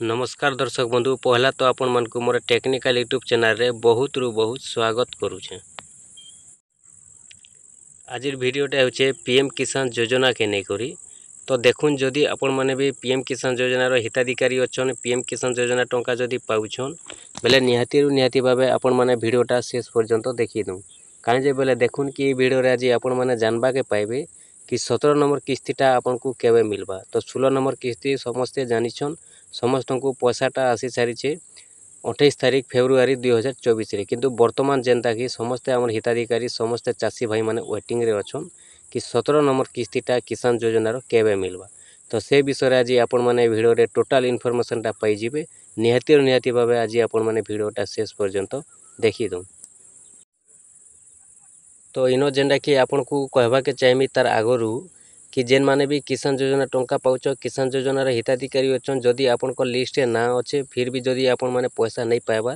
नमस्कार दर्शक बंधु पहला तो आपण मन को मोर टेक्निकल यूट्यूब चैनल रे बहुत रु बहुत स्वागत करुछे। आज भिडियोटा होचे पीएम किसान योजना के नहीं करी तो देखुन जदि आपण माने भी पीएम किसान योजनार हिताधिकारी अच्छन पीएम किसान योजना टंका जदि पाउछन बेले निहाती भावे आपण माने भिडियोटा शेष पर्यंत देखि दउ काहे बेले देखुन कि भिडियो रे आज आपण माने जानबा के पाइबे कि 17 नंबर किस्तीटा आपन को केबे मिलबा। तो 16 नंबर किस्ती समस्ते जानिछन समस्त को पैसाटा आसी सारी 28 तारीख फेब्रुआरी 2024 रे किंतु वर्तमान जेनता कि समस्ते आम हिताधिकारी समस्ते चाषी भाई माने वेटिंग रे अछन कि 17 नंबर किस्तीटा किसान योजनार केबे मिलबा। तो से विषय आज आपण माने वीडियो रे टोटल इनफॉरमेशनटा पाई जिवे निहाती भावे आज आपण माने वीडियोटा शेष पर्यंत देखि दउ। तो इनो जेनटा कि आपण को कहबा के चाहेमी तार आगरू कि जेन माने भी किसान योजना टंका पाउच किसान योजनार हिताधिकारी अच्छन जदि आपण को लिस्ट ना अच्छे फिर भी जदि आपण माने पैसा नहीं पाइबार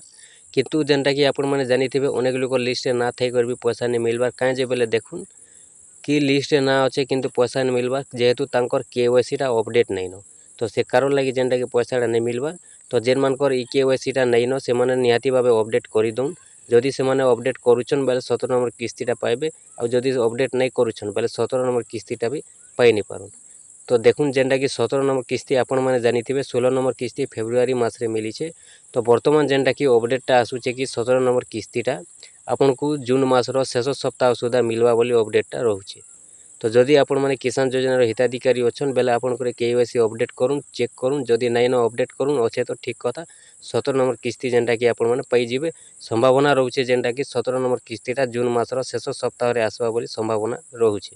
किंतु जेनटा कि आपण माने जानिथिबे अनेक लोक लिस्ट ना थई कर भी पैसा नहीं मिलबार काहे जे बेले देखुन कि लिस्ट ना अच्छे किंतु पैसा नहीं मिलबार जेहेतु तांकर केवाईसी टा अपडेट नहीं न तो से कारण लगी जेनटा कि पैसा नहीं मिलबार। तो जेन मानकर ई केवाईसी टा नहीं न से माने निहाती भावे अपडेट करि दउन जदि से माने अपडेट करूछन बेले 17 नंबर किस्तीटा पाइबे आ जदि अपडेट नहीं करूछन बेले 17 नंबर किस्तीटा भी पाई नहीं पारुन। तो देखुन जेनटा कि 17 नंबर किस्ती आपण माने जानिथिबे 16 नंबर किस्ती फेब्रुआरी मास रे मिली छे। तो वर्तमान जेनटा कि अपडेटटा आसुचे कि 17 नंबर किस्तीटा आपण को जून मास रो शेष सप्ताह सुधा मिलवा बोली अपडेटटा रहउचे। तो जदि आपण माने किसान योजनार हिताधिकारी अच्छन बेले आपण करे केवाईसी अपडेट करूँ चेक करूँ जदि नहीं न अपडेट करूँ अच्छे तो ठीक कथा 17 नंबर किस्ती जेनटा कि आपण माने पाई जिवे संभावना रहउचे जेनटा कि 17 नंबर किस्तीटा जून मास रो शेष सप्ताह रे आसबा बोली संभावना रहउचे।